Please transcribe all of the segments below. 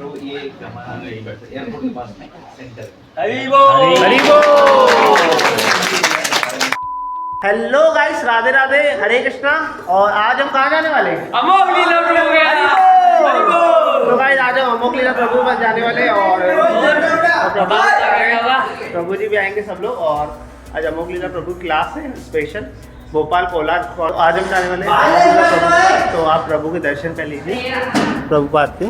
तो ये हमारा एयरपोर्ट के पास में सेंटर है। हरी बोल। हेलो गाइस, राधे राधे, हरे कृष्णा। और आज हम कहाँ जाने वाले हैं? अमोघ लीला प्रभु के यहाँ। हरी बोल। तो गाइस आज हम अमोघ लीला प्रभु पास जाने वाले हैं और प्रभु जी भी आएंगे सब लोग। और आज अमोघ लीला प्रभु क्लास है स्पेशल भोपाल कोलार। और आज हम जाने वाले हैं अमोघ लीला प्रभु क्लास। तो आप प्रभु के दर्शन कर लीजिए प्रभुपाद के।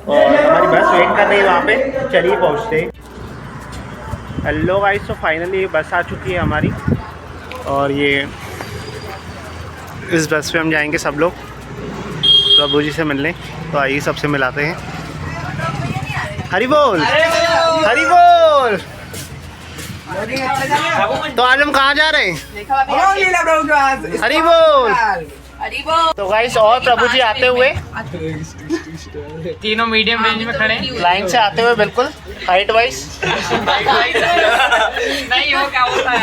और हमारी बस वेट कर रही है वहाँ पे, चलिए पहुँचते हैं। हेलो गाइस, तो फाइनली ये बस आ चुकी है हमारी और ये इस बस पे हम जाएंगे सब लोग प्रभु जी से मिलने। तो आइए सबसे मिलाते हैं। हरि बोल, हरि बोल। तो आज हम कहाँ जा रहे हैं? हरि बोल, हरी बोल। तो गाइस और प्रभु जी आते हुए तीनों मीडियम रेंज में खड़े हैं। लाइन से आते हुए बिल्कुल हाइट वाइज। नहीं हो क्या होता है।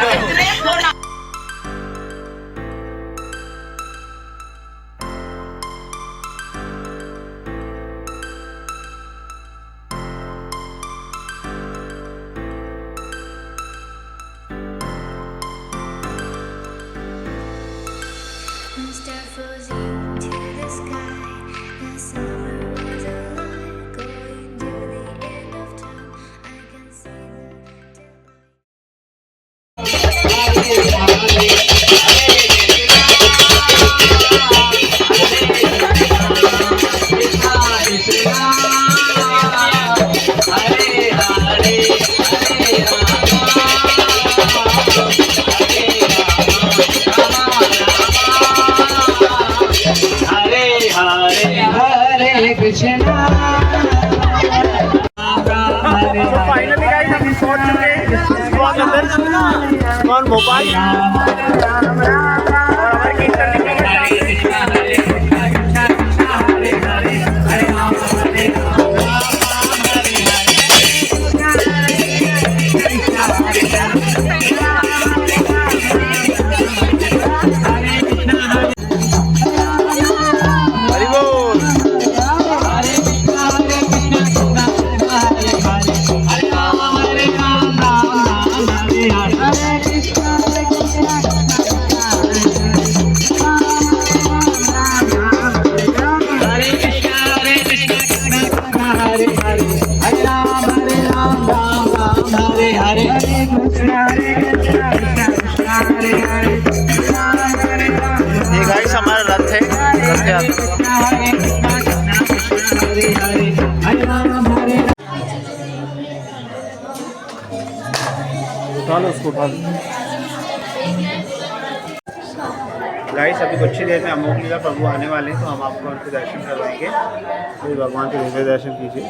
फाइनली गाइस हम पहुंच चुके हैं कौन भोपाल। और हमारी ये गाइस हमारा रथ है, उसको गाइस अभी कुछ ही देर में अमोघ लीला प्रभु आने वाले हैं। तो हम आपको उनके दर्शन करवाएंगे। तो भगवान के दिव्य दर्शन कीजिए।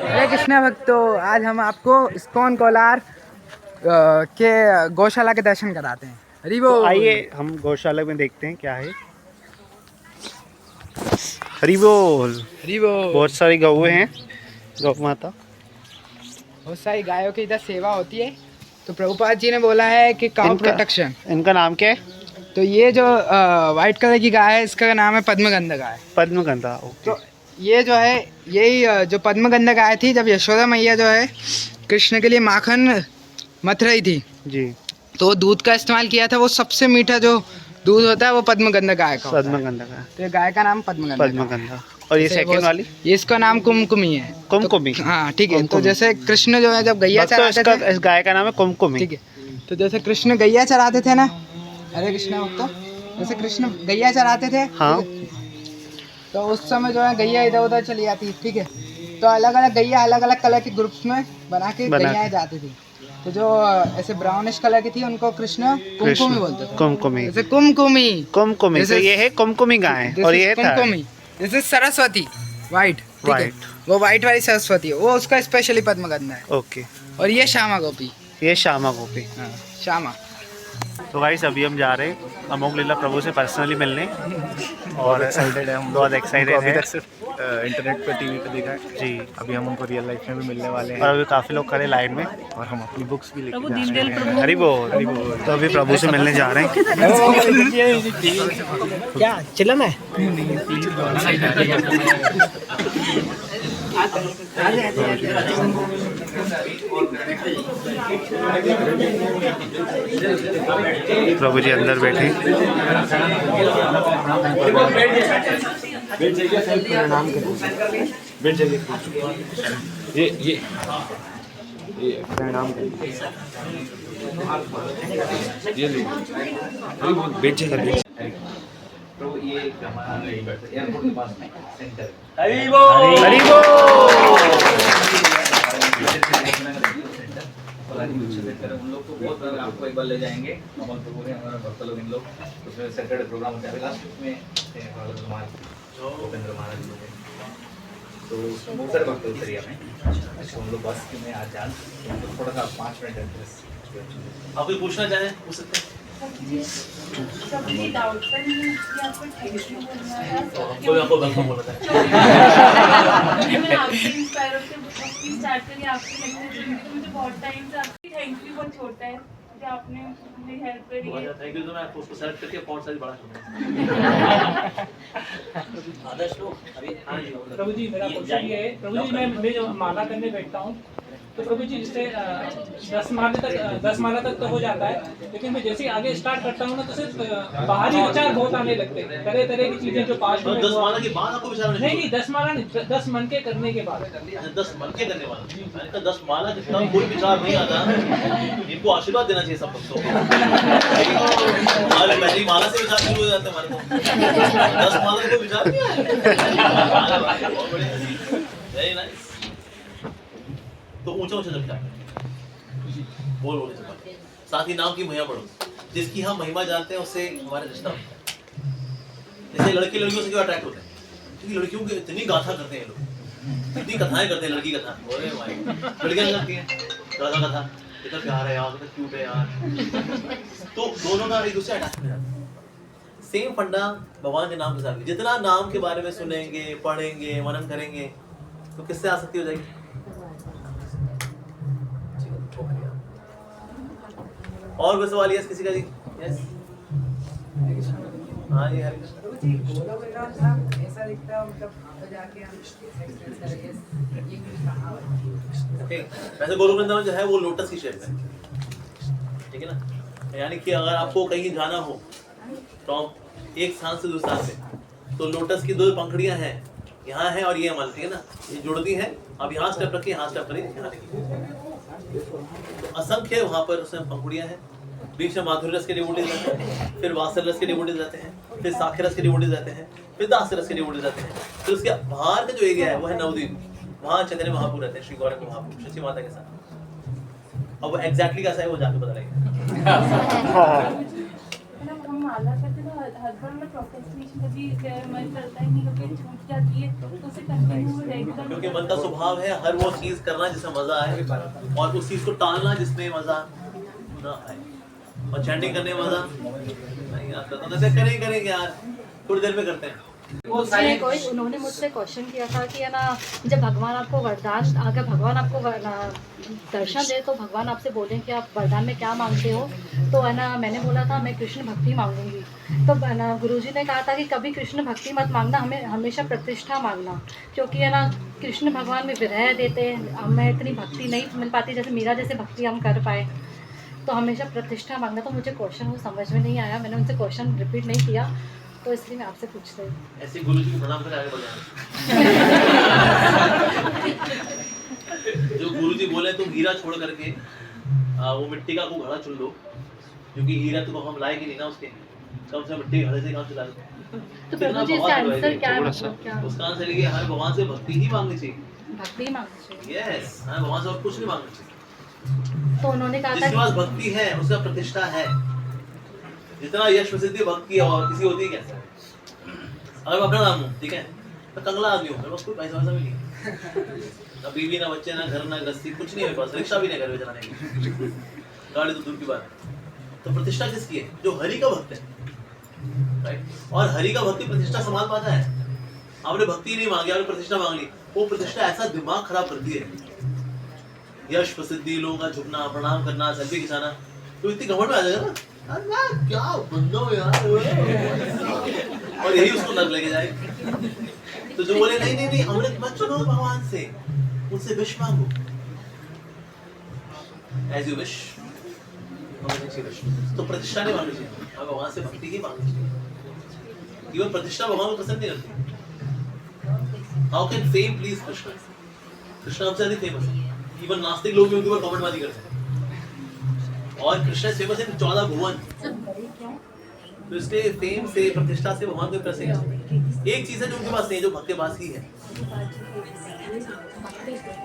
हरे कृष्णा भक्तों, आज हम आपको इस्कॉन कोलार के गौशाला के दर्शन कराते हैं। हरि बोल। तो आइए हम गौशाला में देखते हैं क्या है। हरि बोल, हरि बोल। बहुत सारी गौएं हैं, गौ माता। बहुत सारी गायों की इधर सेवा होती है। तो प्रभुपाद जी ने बोला है कि काउ प्रोटेक्शन। इनका नाम क्या है? तो ये जो वाइट कलर की गाय है, इसका नाम है पद्मगंधा गाय। पद्मगंधा। तो ये जो है, यही जो पद्मगंधा गाय थी, जब यशोदा मैया जो है कृष्ण के लिए माखन मथ रही थी जी, तो दूध का इस्तेमाल किया था। वो सबसे मीठा जो दूध होता है वो पद्मगंधा गाय का। पद्मगंधा का। तो ये गाय का नाम पद्मगंधा। पद्मगंधा। और ये सेकंड वाली, ये इसका नाम कुमकुमी है। कुमकुमी। हाँ ठीक है। तो जैसे कृष्ण जो है जब गैया चराते थे, इस गाय का नाम है कुमकुमी। ठीक है। तो जैसे कृष्ण गैया चराते थे ना, हरे कृष्ण भक्तों, जैसे कृष्ण गैया चराते थे, हाँ, तो उस समय जो है गैया इधर उधर चली जाती, ठीक है। तो अलग अलग गैया अलग अलग कलर के ग्रुप्स में बना के गैया जाती थी। तो जो ऐसे ब्राउनिश कलर की थी उनको कृष्ण कुमकुमी बोलते थे। कुमकुमी। जैसे कुमकुमी, कुमकुमी। तो ये है कुमकुमी गाय और ये है कुमकुमी। जैसे सरस्वती वाइट, वो वाइट वाली सरस्वती है, वो उसका स्पेशली पद्मगंधा है। ओके। और ये श्यामा गोपी, ये श्यामा गोपी। हाँ श्यामा। तो गाइस अभी हम जा रहे हैं अमोघ लीला प्रभु से पर्सनली मिलने और एक्साइटेड है हम बहुत एक्साइटेड अभी है तक सिर्फ इंटरनेट पे टीवी पे देखा है जी। अभी हम उनको रियल लाइफ में भी मिलने वाले और हैं अभी काफ़ी लोग खड़े लाइन में और हम अपनी बुक्स भी लेके जा रहे हैं हरी बोल तो अभी प्रभु से मिलने जा रहे हैं क्या चिल्ला है प्रभु जी अंदर बैठे ये प्रणाम करिए ये लो बैठ जाइए तो ये हमारा एयरपोर्ट के पास में सेंटर हरी बोल उन लोग को बहुत आपको एक बार ले जाएंगे अमन प्रभु ने हमारा भक्त लोग इन लोग उसमें सैटरडे प्रोग्राम होता है लास्ट वीक में भूपेंद्र महाराज लोग तो सर भक्त उतरिया में अच्छा हम लोग बस में आज जान तो थोड़ा सा 5 मिनट एड्रेस आप कोई पूछना चाहें पूछ सकते हैं कोई आपको वेलकम बोलता है आपने मेरी हेल्प करी है। Thank you. तो मैं आपको उसको सेलेक्ट करके फॉन्ट साइज बड़ा करूंगा। आदर्श लोग अभी हां जी प्रभु जी मेरा क्वेश्चन ये है प्रभु जी मैं जो माला करने बैठता हूँ तो प्रभु जी जिससे 10 माला तक तो हो जाता है लेकिन मैं जैसे ही आगे स्टार्ट करता हूँ ना तो सिर्फ बाहरी विचार बहुत आने लगते हैं तरह तरह की चीजें जो 5 मिनट 10 माला के बाद आपको विचार नहीं 10 माला नहीं 10 मन के करने के बाद 10 मन के करने वाला मैंने कहा 10 माला के तब कोई विचार नहीं आता इनको आशीर्वाद देना चाहिए सब भक्तों को पहली माला से विचार शुरू हो जाते हैं हमारे को 10 माला को विचार नहीं आया वेरी नाइस तो ऊंचा ऊंचा जपता बोल बोल साथ ही नाम की महिमा पढ़ो जिसकी हम महिमा जानते हैं उससे हमारा रिश्ता होता है जैसे लड़के लड़कियों से क्यों अट्रैक्ट होते हैं क्योंकि लड़कियों की इतनी गाथा करते हैं लोग इतनी कथाएं करते हैं लड़की कथा अरे भाई लड़कियां करती हैं राधा कथा इतना प्यार है यार कितना क्यूट है यार तो दोनों का एक दूसरे अटैचमेंट है सेम फंडा भगवान के नाम के साथ जितना नाम के बारे में सुनेंगे पढ़ेंगे मनन करेंगे तो किससे आसक्ति हो जाएगी और कोई सवाल यस किसी का जी यस हाँ जी हरे ऐसा दिखता है मतलब जाके हम वैसे गोलोक वृंदावन जो है वो लोटस की शेप है ठीक है ना यानी कि अगर आपको कहीं जाना हो तो एक स्थान से दूसरे स्थान पे तो लोटस की 2 पंखुड़ियां हैं यहाँ है और ये मान लीजिए ना ये जुड़ती हैं अब यहाँ स्टेप रखिए यहाँ स्टेप करिए यहाँ रखिए तो असंख्य वहाँ पर उसमें पंखुड़ियां हैं बीच में माधुर्य रस के डिवोटीज रहते हैं फिर वात्सल्य रस के डिवोटीज रहते हैं फिर साक्ष्य रस के डिवोटीज रहते हैं फिर दास्य रस के डिवोटीज रहते हैं फिर उसके बाहर का जो एरिया है वो है नवद्वीप वहाँ चैतन्य महाप्रभु रहते हैं श्री गौरंग महाप्रभु शशि माता के साथ अब वो एग्जैक्टली कैसा है वो जाके पता लगेगा हम माला करते तो हर बार मैं प्रोक्रेस्टिनेशन कभी मन करता ही नहीं कभी छूट जाती है तो उसे कंटिन्यू रेगुलर क्योंकि मन का स्वभाव है हर वो चीज करना जिसमें मजा आए और उस चीज को टालना जिसमें मजा ना आए और चैंटिंग करने में मजा नहीं आता तो कैसे करेंगे यार थोड़ी देर में करते हैं उन्होंने मुझसे क्वेश्चन किया था कि है ना जब भगवान आपको वरदान अगर भगवान आपको दर्शन दे तो भगवान आपसे बोलें कि आप वरदान में क्या मांगते हो तो है ना मैंने बोला था मैं कृष्ण भक्ति मांगूंगी तो है ना गुरुजी ने कहा था कि कभी कृष्ण भक्ति मत मांगना हमें हमेशा प्रतिष्ठा मांगना क्योंकि है ना कृष्ण भगवान में विरह देते हैं हमें इतनी भक्ति नहीं मिल पाती जैसे मीरा जैसे भक्ति हम कर पाए तो हमेशा प्रतिष्ठा मांगना तो मुझे क्वेश्चन वो समझ में नहीं आया मैंने उनसे क्वेश्चन रिपीट नहीं किया तो इसलिए मैं आपसे पूछ रही हूँ ऐसे गुरुजी को प्रणाम करके आगे बढ़ जाना जो गुरुजी बोले तुम हीरा छोड़ करके वो मिट्टी का को घड़ा चुन लो क्योंकि हीरा तो हम लाएंगे नहीं ना उसके कम से मिट्टी घड़े से काम चला लो तो प्रभु जी इसका आंसर क्या है उसका आंसर ये हमें भगवान से भक्ति ही मांगनी चाहिए भक्ति मांगनी चाहिए यस हमें भगवान से और कुछ नहीं मांगना चाहिए तो उन्होंने कहा था जिसके पास भक्ति है उसका प्रतिष्ठा है जितना यश प्रसिद्धि भक्ति और किसी होती है कैसा अगर मैं अपना नाम हूँ ठीक है मैं कंगला आदमी हूँ मेरे पास कोई पैसा वैसा भी नहीं ना बीवी ना बच्चे ना घर ना गृहस्थी कुछ नहीं है मेरे पास रिक्शा भी नहीं घर में चलाने की गाड़ी तो दूर की बात है तो प्रतिष्ठा किसकी है? जो हरि का भक्त है, राइट? और हरि का भक्ति प्रतिष्ठा समान पाता है। आपने भक्ति नहीं मांगी, आपने प्रतिष्ठा मांग ली, वो प्रतिष्ठा ऐसा दिमाग खराब करती है, यश प्रसिद्धि, लोगों का झुकना, प्रणाम करना, सेल्फी खिंचाना, तो इतनी घमंड में आ जाएगा ना, अरे क्या बंदा हो यार, और यही उसको लग लेके जाएगी। तो जो बोले नहीं नहीं नहीं अमृत मत चुनो भगवान से, उनसे विश मांगो, एज यू विश। तो प्रतिष्ठा नहीं मांगनी चाहिए, आप भगवान से भक्ति ही मांगनी चाहिए। इवन प्रतिष्ठा भगवान को पसंद नहीं करती। How can fame please Krishna? Krishna हमसे अधिक फेमस है। इवन नास्तिक लोग भी उनके ऊपर कमेंटबाजी करते हैं, और कृष्ण फेमस है 14 भुवन। तो इसलिए फेम से, प्रतिष्ठा से भगवान को प्रेस नहीं। एक चीज है जो उनके पास नहीं है, जो भक्त के पास ही है,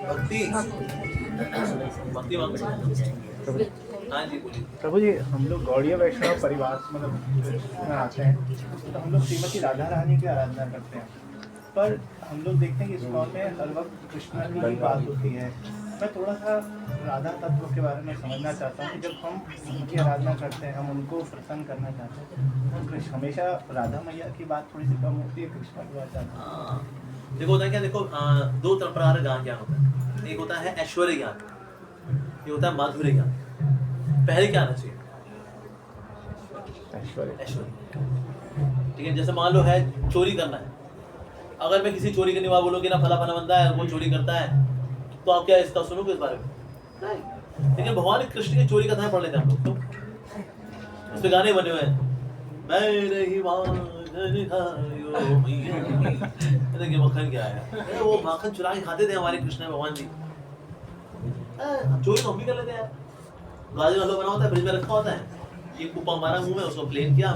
भक्ति। भक्ति मांगो। हाँ जी बोलिए। प्रभु जी, हम लोग गौड़ीय वैष्णव परिवार मतलब में आते हैं, तो हम लोग श्रीमती राधा रानी की आराधना करते हैं, पर हम लोग देखते हैं कि इस्कॉन में हर वक्त कृष्ण की ही बात होती है। मैं थोड़ा सा राधा तत्व के बारे में समझना चाहता हूँ कि जब हम उनकी आराधना करते हैं, हम उनको प्रसन्न करना चाहते हैं, तो कृष्ण हमेशा राधा मैया की बात थोड़ी सी कम होती है, कृष्ण की बात ज़्यादा। देखो होता है क्या, देखो दो प्रकार का ज्ञान होता है। एक होता है ऐश्वर्य ज्ञान, एक होता है माधुर्य ज्ञान। पहले क्या आना चाहिए? ऐश्वर्य। ठीक है, जैसे मान लो है चोरी करना है, अगर मैं किसी चोरी करने वाला बोलूँगी ना फला फला बंदा है वो चोरी करता है, तो आप क्या इसका सुनोगे इस बारे में? नहीं। लेकिन भगवान कृष्ण की चोरी कथाएं पढ़ लेते हैं हम लोग, तो उस पे गाने बने हुए हैं, मैं नहीं देखिए मक्खन क्या है, वो माखन चुरा के खाते थे हमारे कृष्ण भगवान जी। चोरी तो हम भी कर लेते हैं, गाजर हलवा बना होता है, फ्रिज में रखा होता है, एक कुप्पा मारा मुंह में, उसको प्लेन किया,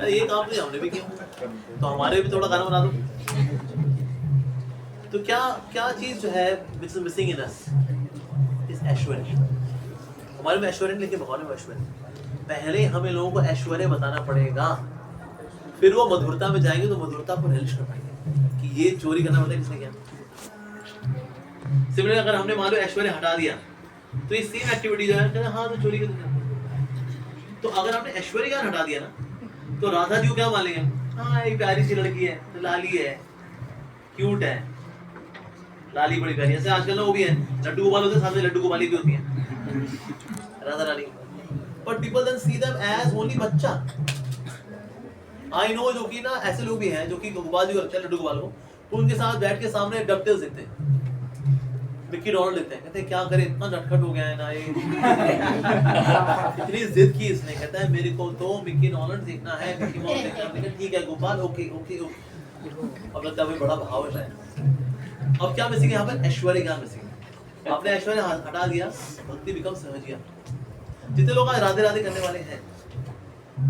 ये काम तो हमने भी किया, तो हमारे भी थोड़ा खाना बना दो। तो क्या क्या चीज जो है which is missing in us is ऐश्वर्य। हमारे में ऐश्वर्य नहीं, लेकिन भगवान में ऐश्वर्य। पहले हमें लोगों को ऐश्वर्य बताना पड़ेगा, फिर वो मधुरता में जाएंगे तो मधुरता को रियलाइज कर पाएंगे कि ये चोरी करना पड़ता है किसने किया। सिमिलरली अगर हमने मान लो ऐश्वर्य हटा दिया, तो ये सेम एक्टिविटी जो है हाँ तो चोरी कर। तो अगर आपने ऐश्वर्य ज्ञान हटा दिया ना, तो राधा जी को क्या मान लेंगे? हाँ एक प्यारी सी लड़की है, तो लाली है, क्यूट है, लाली बड़ी प्यारी। ऐसे आजकल ना वो भी है, लड्डू गोपाल होते हैं, साथ में लड्डू गोपाली भी होती है Radha Rani. But people then see them as only बच्चा। आई नो जो कि ना ऐसे लोग भी हैं जो कि गोपाल जी को रखते हैं लड्डू गोपाल को, तो उनके साथ बैठ के सामने डकटेल्स देते हैं, मिक्की डॉनल्ड देते हैं, कहते हैं क्या करे इतना नटखट हो गया है ना ये इतनी जिद की इसने, कहता है मेरे को तो मिक्की डॉनल्ड देखना है, मिक्की माउस देखना है। ठीक है गोपाल, ओके ओके ओके। अब लगता है भाई बड़ा भाव है शायद। अब क्या मिसिंग है यहाँ पर? ऐश्वर्य ज्ञान मिसिंग है। आपने ऐश्वर्य हटा दिया, भक्ति बिकम सहजिया। जितने लोग आज राधे राधे करने वाले हैं,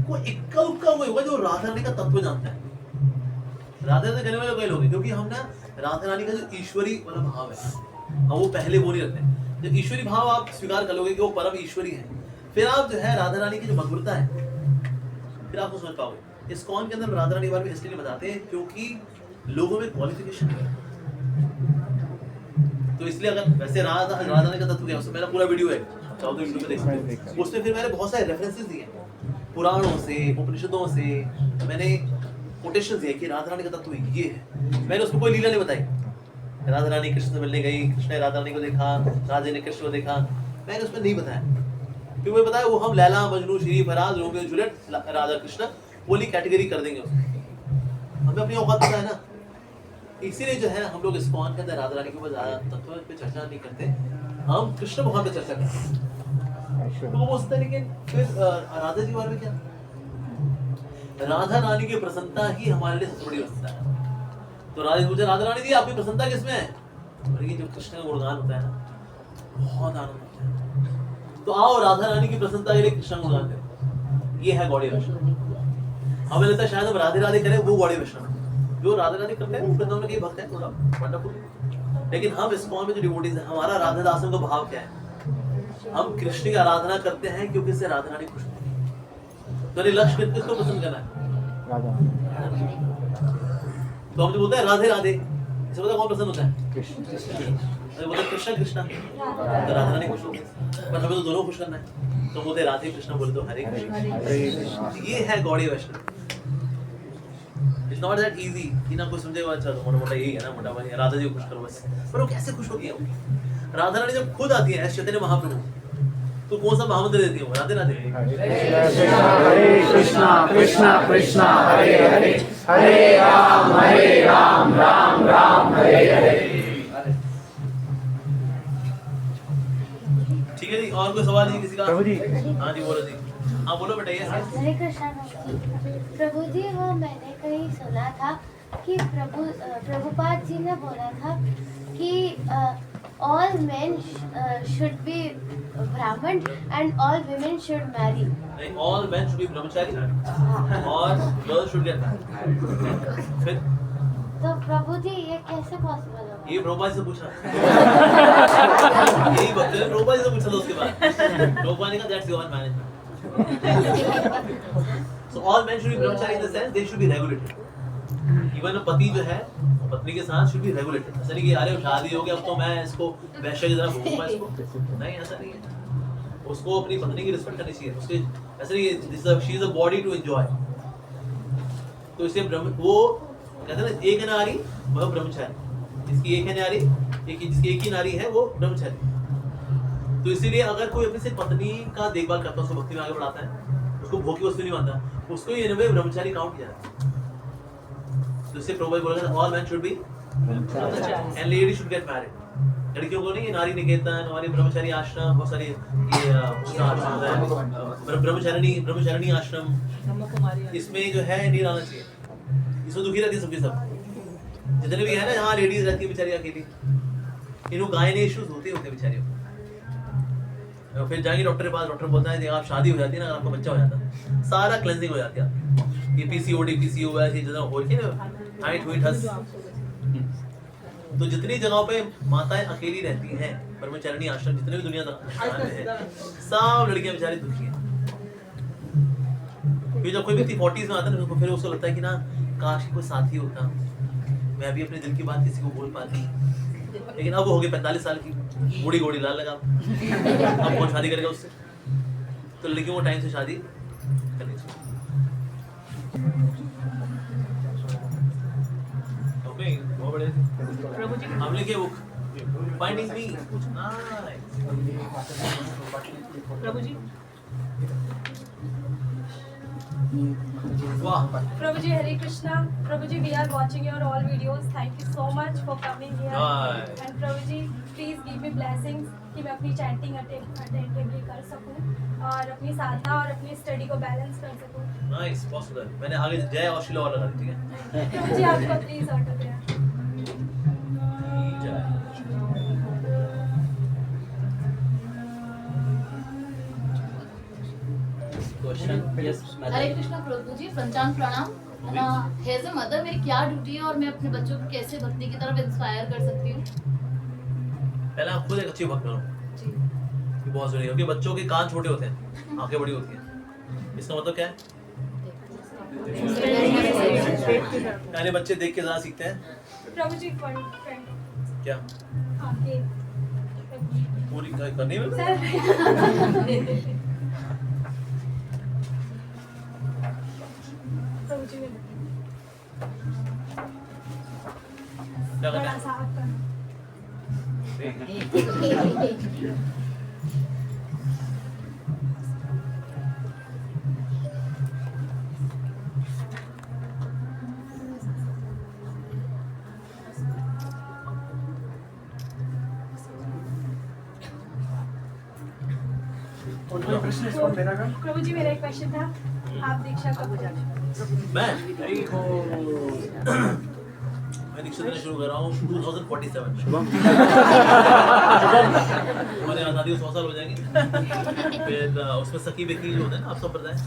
वो इक्का उक्का कोई होगा जो राधा रानी का तत्व जानता है। राधे राधे करने वाले कई लोग हैं, क्योंकि हम ना राधा रानी का जो ईश्वरी वाला भाव है, हम वो पहले वो नहीं रखते। जब ईश्वरी भाव आप स्वीकार कर लोगे कि वो परम ईश्वरी है, फिर आप जो है राधा रानी की जो मधुरता है, फिर आप समझ पाओगे। इस्कॉन के अंदर राधा रानी के बारे में इसलिए बताते हैं क्योंकि लोगों में क्वालिफिकेशन है। तो इसलिए अगर वैसे राधा रानी का तत्व क्या है, उससे मेरा पूरा वीडियो है, चाहो तो यूट्यूब पे देख सकते हो। उसमें फिर मैंने बहुत सारे रेफरेंसेस दिए, पुराणों से, उपनिषदों से मैंने कोटेशंस दिए कि राधा रानी का तत्व ये है। मैंने उसमें कोई लीला नहीं बताई। राधा रानी कृष्ण से मिलने गई, कृष्ण ने राधा रानी को देखा, राधे ने कृष्ण को देखा, मैंने उसमें नहीं बताया, क्योंकि मुझे बताया वो हम लैला मजनू श्री फराज रोमियो जूलियट राधा कृष्ण वाली कैटेगरी कर देंगे उसमें। हमें अपनी औकात पता है ना, इसीलिए जो है हम लोग इस्कॉन के अंदर राधा रानी के ऊपर ज्यादा तत्व पे चर्चा नहीं करते, हम कृष्ण भगवान पे चर्चा करते हैं। तो वो सोचते हैं, लेकिन फिर राधा जी बारे में क्या? राधा रानी की प्रसन्नता ही हमारे लिए सबसे बड़ी प्रसन्नता है। तो राधा रानी जी आपकी प्रसन्नता किसमें है? और ये जो कृष्ण का गुणगान होता है ना, बहुत आनंद आता है। तो आओ राधा रानी की प्रसन्नता के लिए कृष्ण का गुणगान करें। ये है गौड़ीय वैष्णव। हमें लगता है शायद हम राधे राधे करें, वो गौड़ीय वैष्णव। जो राधे राधे करते हैं वो वृंदावन के भक्त हैं, थोड़ा वंडरफुल। लेकिन हम इस्कॉन में जो डिवोटीज हैं, हमारा राधा दासन का भाव क्या है? हम कृष्ण की आराधना करते हैं क्योंकि इससे राधा रानी खुश होती है। तो लक्ष्य किसको पसंद करना है? तो हम जो बोलते हैं राधे राधे, इससे पता कौन पसंद होता है? अरे बोले कृष्णा कृष्णा तो राधा रानी खुश होगी, पर हमें तो दोनों खुश करना है, तो बोलते राधे कृष्णा, बोले तो हरे कृष्णा। ये है गौड़ी वैष्णव। It's not that easy कि ना कोई समझेगा अच्छा तो मोटा मोटा यही है ना, मोटा मोटा राधा जी को खुश करो बस। पर वो कैसे खुश होती है? राधा रानी जब खुद आती है ऐसे चैतन्य महाप्रभु, तो कौन सा महामंत्र देती है? राधे राधे हरे कृष्णा कृष्णा कृष्णा हरे हरे, हरे राम राम राम हरे हरे। ठीक है जी, और कोई सवाल नहीं किसी का? प्रभु जी। हाँ जी बोलो जी। हाँ बोलो बेटा। ये हरे कृष्णा प्रभु जी, वो मैंने कहीं सुना था कि प्रभुपाद जी ने बोला था कि all men should be Brahman and all women should marry. नहीं, all men should be brahmachari और girls should get married। फिर तो प्रभु जी ये कैसे पॉसिबल होगा? ये प्रभुपाद से पूछा। यही बात है, प्रभुपाद से पूछा था उसके बाद। प्रभुपाद ने कहा that's your management। So all men should be brahmachari in the sense they should be regulated। Even पति जो है पत्नी के साथ should be regulated। ऐसा नहीं कि अरे शादी हो गया अब तो मैं इसको वैश्य की तरह भूखूंगा इसको, नहीं ऐसा नहीं है। उसको अपनी पत्नी की रिस्पेक्ट करनी चाहिए, उसके ऐसा नहीं है she is a body to enjoy। तो इसे वो कहते हैं ना एक नारी वह ब्रह्मचारी, जिसकी एक है नारी, जिसकी एक ही नारी है वो ब्रह्मचारी। तो इसीलिए अगर कोई अपनी से पत्नी का देखभाल करता है, उसको भक्ति में आगे बढ़ाता है, उसको भोग की वस्तु नहीं मानता, उसको ये नवे ब्रह्मचारी काउंट किया जाता है। तो इससे प्रभु बोला था all man should be and lady should get married. लड़कियों को नहीं, नारी निकेतन, नारी ब्रह्मचारी आश्रम, बहुत सारी ये आश्रम होता है, ब्रह्मचारिणी आश्रम, इसमें जो है नहीं रहना चाहिए। इसमें दुखी रहती है सबके सब, जितने भी है ना यहाँ लेडीज रहती है बेचारी अकेली, इनको गायने इश्यूज होते बेचारियों को। फिर जाएंगे डॉक्टर के पास, डॉक्टर बोलता है आप शादी हो जाती है ना, आपका बच्चा हो जाता है, सारा क्लेंजिंग हो जाती है। ये पीसीओडी पीसीओ ऐसी जगह हो रही है ना, हाइट हुई ठस। तो जितनी जगहों पे माताएं अकेली रहती हैं, ब्रह्मचारिणी आश्रम जितने भी दुनिया में है, सब लड़कियां बेचारी दुखी हैं। फिर जब कोई व्यक्ति 40s में आता है ना, फिर उसको लगता है कि ना काश कोई साथी होता, मैं भी अपने दिल की बात किसी को बोल पाती। लेकिन अब वो हो गई 45 साल की, बूढ़ी घोड़ी लाल लगा, अब कौन शादी करेगा उससे? तो लड़कियों को टाइम से शादी करनी चाहिए। ओके, बहुत बढ़िया। प्रभु जी हम लिखे बुक फाइंडिंग मी। प्रभु जी वाह। Prabhu ji Hare Krishna. Prabhu ji we are watching your all videos, thank you so much for coming here. And Prabhu ji please give me blessings कि मैं अपनी चैंटिंग अटेंटिवली कर सकूं और अपनी साधना और अपनी स्टडी को बैलेंस कर सकूं। Nice, possible. मैंने आगे जय और शिला और लगा दी, ठीक है? प्रभु जी आपको प्लीज ऑटोग्राफ। हरे कृष्णा प्रभु जी, पंचांग प्रणाम। एज ए मदर मेरी क्या ड्यूटी है और मैं अपने बच्चों को कैसे भक्ति की तरफ इंस्पायर कर सकती हूँ? पहले आप खुद एक अच्छी भक्त बनो, ये बहुत जरूरी है, क्योंकि बच्चों के कान छोटे होते हैं, आंखें बड़ी होती हैं। इसका मतलब क्या है? यानी बच्चे देख के ज्यादा सीखते हैं। प्रभु जी क्या आगे पूरी करनी में सर प्रभु जी में क्या करना बड़ा है? सा हाथ करना। प्रभु जी मेरा एक क्वेश्चन था, आप दीक्षा कब हो जाते? मैं दीक्षा देना शुरू कर रहा हूँ 2047। हमारे आज़ादी को 100 साल हो जाएंगे। फिर उसमें सखी बेकी जो होता है ना, आप सब पता है।